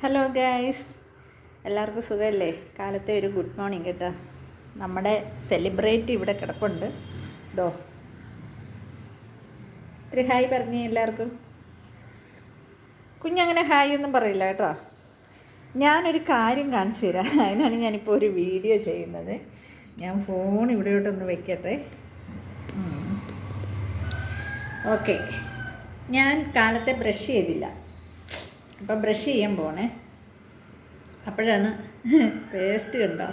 Hello guys, എല്ലാവർക്കും സുഖമല്ലേ? കാലത്തെ ഒരു ഗുഡ് മോർണിംഗ് കേട്ടോ. നമ്മുടെ സെലിബ്രേറ്റ് ഇവിടെ കിടപ്പുണ്ട്. ദോ ഒരു ഹായ് പറഞ്ഞേ എല്ലാവർക്കും. കുഞ്ഞങ്ങനെ ഹായ് ഒന്നും പറയില്ല കേട്ടോ. ഞാനൊരു കാര്യം കാണിച്ചു തരാം. അതിനാണ് ഞാനിപ്പോൾ ഒരു വീഡിയോ ചെയ്യുന്നത്. ഞാൻ ഫോൺ ഇവിടെയോട്ടൊന്ന് വെക്കട്ടെ. ഓക്കെ, ഞാൻ കാലത്തെ ബ്രഷ് ചെയ്തില്ല. അപ്പം ബ്രഷ് ചെയ്യാൻ പോണേ. അപ്പോഴാണ് പേസ്റ്റ് കണ്ടോ,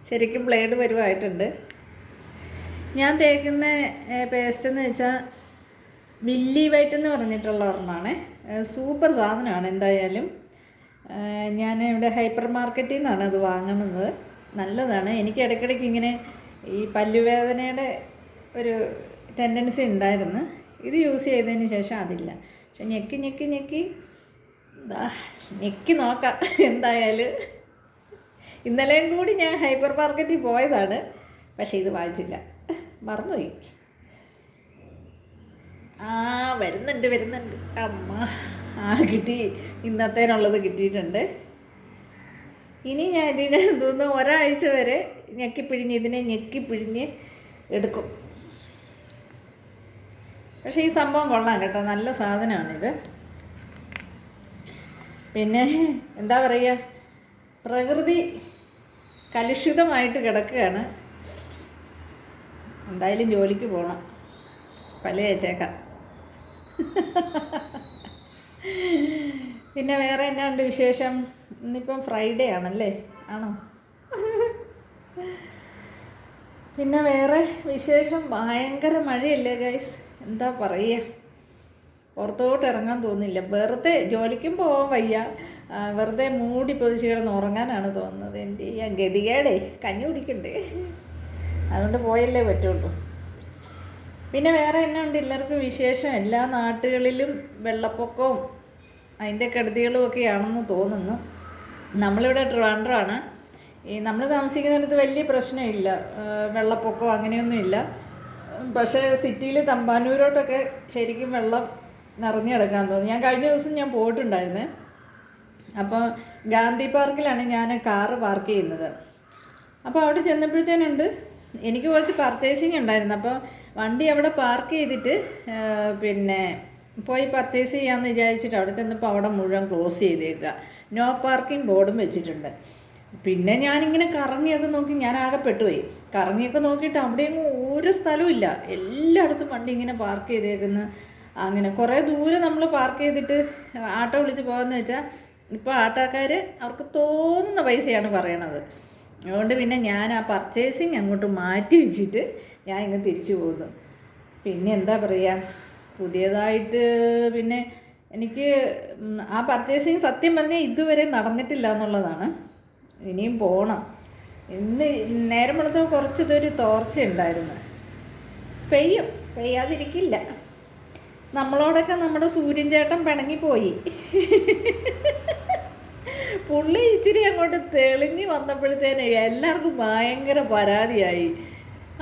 ശരിക്കും ബ്ലേഡ് പരുവായിട്ടുണ്ട്. ഞാൻ തേക്കുന്ന പേസ്റ്റ് എന്ന് വെച്ചാൽ വില്ലി വൈറ്റ് എന്ന് പറഞ്ഞിട്ടുള്ള ഒരെണ്ണമാണ്. സൂപ്പർ സാധനമാണ്. എന്തായാലും ഞാൻ ഇവിടെ ഹൈപ്പർ മാർക്കറ്റിൽ നിന്നാണ് അത് വാങ്ങുന്നത്. നല്ലതാണ്. എനിക്ക് ഇടയ്ക്കിടയ്ക്ക് ഇങ്ങനെ ഈ പല്ലുവേദനയുടെ ഒരു ടെൻഡൻസി ഉണ്ടായിരുന്നു. ഇത് യൂസ് ചെയ്തതിന് ശേഷം അതില്ല. പക്ഷെ ഞെക്കി നോക്കാം. എന്തായാലും ഇന്നലെയും കൂടി ഞാൻ ഹൈപ്പർ മാർക്കറ്റിൽ പോയതാണ്, പക്ഷേ ഇത് വാങ്ങിച്ചില്ല, മറന്നുപോയി. വരുന്നുണ്ട് അമ്മ. കിട്ടി, ഇന്നത്തേനുള്ളത് കിട്ടിയിട്ടുണ്ട്. ഇനി ഞാൻ ഇതിനെ തോന്നുന്നു ഒരാഴ്ച വരെ ഇതിനെ ഞെക്കിപ്പിഴിഞ്ഞ് എടുക്കും. പക്ഷേ ഈ സംഭവം കൊള്ളാം കേട്ടോ, നല്ല സാധനമാണിത്. പിന്നെ എന്താ പറയുക, പ്രകൃതി കലുഷിതമായിട്ട് കിടക്കുകയാണ്. എന്തായാലും ജോലിക്ക് പോകണം, പല അയച്ചേക്കാം. പിന്നെ വേറെ എന്നാ ഉണ്ട് വിശേഷം? ഇന്നിപ്പം ഫ്രൈഡേ ആണല്ലേ? ആണോ? പിന്നെ വേറെ വിശേഷം, ഭയങ്കര മഴയല്ലേ ഗൈസ്, എന്താ പറയുക, പുറത്തോട്ട് ഇറങ്ങാൻ തോന്നില്ല. വെറുതെ ജോലിക്കും പോകാൻ വയ്യ, വെറുതെ മൂടി പൊതിച്ച് കിടന്ന് ഉറങ്ങാനാണ് തോന്നുന്നത്. എന്ത് ചെയ്യാൻ, ഗതികേടേ, കഞ്ഞി കുടിക്കണ്ടേ, അതുകൊണ്ട് പോയല്ലേ പറ്റുള്ളൂ. പിന്നെ വേറെ എന്നാ ഉണ്ട് എല്ലാവർക്കും വിശേഷം? എല്ലാ നാട്ടുകളിലും വെള്ളപ്പൊക്കവും അതിൻ്റെ കെടുതികളും ഒക്കെയാണെന്ന് തോന്നുന്നു. നമ്മളിവിടെ ട്രിവാൻഡ്രമാണ്. നമ്മൾ താമസിക്കുന്നിടത്ത് വലിയ പ്രശ്നമില്ല, വെള്ളപ്പൊക്കമോ അങ്ങനെയൊന്നുമില്ല. പക്ഷേ സിറ്റിയിൽ തമ്പാനൂരോട്ടൊക്കെ ശരിക്കും വെള്ളം നിറഞ്ഞു കിടക്കാൻ തോന്നി. ഞാൻ കഴിഞ്ഞ ദിവസം ഞാൻ പോയിട്ടുണ്ടായിരുന്നേ. അപ്പോൾ ഗാന്ധി പാർക്കിലാണ് ഞാൻ കാറ് പാർക്ക് ചെയ്യുന്നത്. അപ്പോൾ അവിടെ ചെന്നപ്പോഴത്തേനുണ്ട്, എനിക്ക് കുറച്ച് പർച്ചേസിങ് ഉണ്ടായിരുന്നു. അപ്പോൾ വണ്ടി അവിടെ പാർക്ക് ചെയ്തിട്ട് പിന്നെ പോയി പർച്ചേസ് ചെയ്യാമെന്ന് വിചാരിച്ചിട്ട് അവിടെ ചെന്നപ്പോൾ അവിടെ മുഴുവൻ ക്ലോസ് ചെയ്തേക്കുക, നോ പാർക്കിംഗ് ബോർഡും വെച്ചിട്ടുണ്ട്. പിന്നെ ഞാനിങ്ങനെ കറങ്ങിയൊക്കെ നോക്കി, ഞാൻ ആകെ പെട്ടുപോയി. കറങ്ങിയൊക്കെ നോക്കിയിട്ട് അവിടെയൊന്നും ഒരു സ്ഥലവും ഇല്ല, എല്ലായിടത്തും വണ്ടി ഇങ്ങനെ പാർക്ക് ചെയ്തേക്കുന്നു. അങ്ങനെ കുറേ ദൂരം നമ്മൾ പാർക്ക് ചെയ്തിട്ട് ആട്ടോ വിളിച്ച് പോകാമെന്ന് വെച്ചാൽ ഇപ്പോൾ ആട്ടോക്കാർ അവർക്ക് തോന്നുന്ന പൈസയാണ് പറയണത്. അതുകൊണ്ട് പിന്നെ ഞാൻ ആ പർച്ചേസിങ് അങ്ങോട്ട് മാറ്റി വെച്ചിട്ട് ഞാൻ ഇങ്ങ് തിരിച്ചു പോകുന്നു. പിന്നെ എന്താ പറയുക, പുതിയതായിട്ട് പിന്നെ എനിക്ക് ആ പർച്ചേസിങ് സത്യം പറഞ്ഞാൽ ഇതുവരെ നടന്നിട്ടില്ല എന്നുള്ളതാണ്. ഇനിയും പോകണം. ഇന്ന് നേരം വെളുത്ത കുറച്ചിതൊരു തോർച്ച ഉണ്ടായിരുന്നു. പെയ്യാതിരിക്കില്ല. നമ്മളോടൊക്കെ നമ്മുടെ സൂര്യൻ ചേട്ടൻ പിണങ്ങിപ്പോയി. പുള്ളി ഇച്ചിരി അങ്ങോട്ട് തെളിഞ്ഞ് വന്നപ്പോഴത്തേന് എല്ലാവർക്കും ഭയങ്കര പരാതിയായി.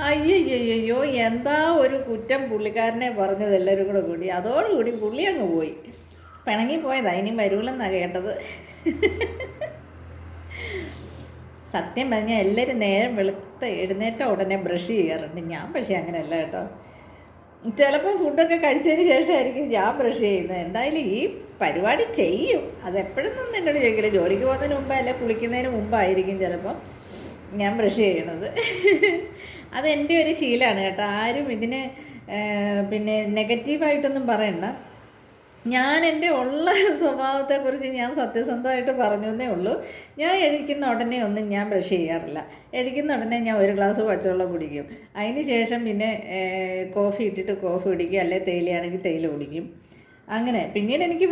അയ്യോ എന്താ ഒരു കുറ്റം പുള്ളിക്കാരനെ പറഞ്ഞത് എല്ലാവരും കൂടി. അതോടുകൂടി പുള്ളി അങ്ങ് പോയി, പിണങ്ങിപ്പോയതാ. ഇനി വരൂലെന്നാണ് കേട്ടത്. സത്യം പറഞ്ഞാൽ എല്ലാവരും നേരം എഴുന്നേറ്റ ഉടനെ ബ്രഷ് ചെയ്യാറുണ്ട്. ഞാൻ പക്ഷേ അങ്ങനെയല്ല കേട്ടോ. ചിലപ്പോൾ ഫുഡൊക്കെ കഴിച്ചതിന് ശേഷമായിരിക്കും ഞാൻ ബ്രഷ് ചെയ്യുന്നത്. എന്തായാലും ഈ പരിപാടി ചെയ്യും. അതെപ്പോഴൊന്നും എന്നോട് ചോദിക്കില്ല. ജോലിക്ക് പോകുന്നതിന് മുമ്പ് അല്ലെ കുളിക്കുന്നതിന് മുമ്പായിരിക്കും ചിലപ്പോൾ ഞാൻ ബ്രഷ് ചെയ്യണത്. അതെൻ്റെ ഒരു ശീലമാണ് കേട്ടോ. ആരും ഇതിന് പിന്നെ നെഗറ്റീവായിട്ടൊന്നും പറയണ്ട. ഞാൻ എൻ്റെ ഉള്ള സ്വഭാവത്തെക്കുറിച്ച് ഞാൻ സത്യസന്ധമായിട്ട് പറഞ്ഞു എന്നേ ഉള്ളൂ. ഞാൻ എഴുതിക്കുന്ന ഉടനെ ഒന്നും ഞാൻ ബ്രഷ് ചെയ്യാറില്ല. എഴുതിക്കുന്ന ഉടനെ ഞാൻ ഒരു ഗ്ലാസ് പച്ചവെള്ളം കുടിക്കും. അതിന് ശേഷം പിന്നെ കോഫി ഇട്ടിട്ട് കോഫി കുടിക്കും, അല്ലെങ്കിൽ തേയിലയാണെങ്കിൽ തേയില കുടിക്കും. അങ്ങനെ പിന്നീട് എനിക്ക്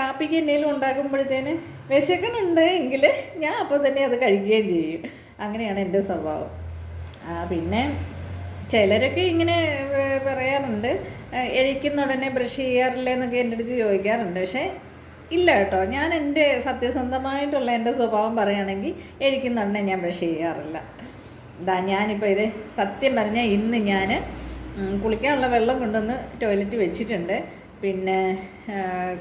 കാപ്പിക്ക് എന്തെങ്കിലും ഉണ്ടാക്കുമ്പോഴത്തേന് വിശക്കണുണ്ട് എങ്കിൽ ഞാൻ അപ്പോൾ തന്നെ അത് കഴിക്കുകയും ചെയ്യും. അങ്ങനെയാണ് എൻ്റെ സ്വഭാവം. പിന്നെ ചിലരൊക്കെ ഇങ്ങനെ പറയാറുണ്ട്, എഴുതിക്കുന്ന ഉടനെ ബ്രഷ് ചെയ്യാറില്ല എന്നൊക്കെ എൻ്റെ അടുത്ത് ചോദിക്കാറുണ്ട്. പക്ഷേ ഇല്ല കേട്ടോ, ഞാൻ എൻ്റെ സത്യസന്ധമായിട്ടുള്ള എൻ്റെ സ്വഭാവം പറയുകയാണെങ്കിൽ എഴുതിക്കുന്ന ഉടനെ ഞാൻ ബ്രഷ് ചെയ്യാറില്ല. ഞാനിപ്പോൾ ഇത് സത്യം പറഞ്ഞാൽ ഇന്ന് ഞാൻ കുളിക്കാനുള്ള വെള്ളം കൊണ്ടുവന്ന് ടോയ്ലറ്റ് വെച്ചിട്ടുണ്ട്. പിന്നെ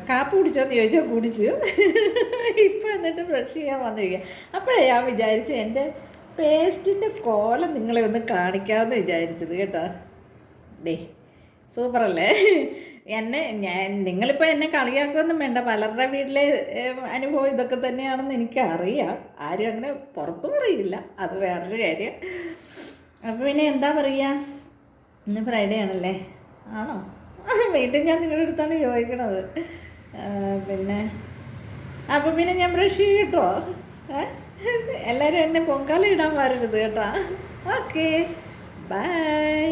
കാപ്പി കുടിച്ചോന്ന് ചോദിച്ചാൽ കുടിച്ചു. ഇപ്പം എന്നിട്ട് ബ്രഷ് ചെയ്യാൻ വന്നിരിക്കുക. അപ്പോഴേ ഞാൻ വിചാരിച്ചു എൻ്റെ പേസ്റ്റിൻ്റെ കോലം നിങ്ങളെ ഒന്ന് കാണിക്കാമെന്ന് വിചാരിച്ചത് കേട്ടോ. ഡേ സൂപ്പറല്ലേ? നിങ്ങളിപ്പോൾ എന്നെ കളിയാക്കുമൊന്നും വേണ്ട. പലരുടെ വീട്ടിലെ അനുഭവം ഇതൊക്കെ തന്നെയാണെന്ന് എനിക്കറിയാം. ആരും അങ്ങനെ പുറത്തു പറയില്ല, അത് വേറൊരു കാര്യം. അപ്പോൾ പിന്നെ എന്താ പറയുക, ഇന്ന് ഫ്രൈഡേ ആണല്ലേ? ആണോ? വീണ്ടും ഞാൻ നിങ്ങളുടെ അടുത്താണ് ചോദിക്കണത്. പിന്നെ അപ്പോൾ പിന്നെ ഞാൻ ബ്രഷ് ചെയ്യും കേട്ടോ. എല്ലാവരും എന്നെ പൊങ്കാല ഇടാൻ വരരുത് കേട്ടോ. Okay, by.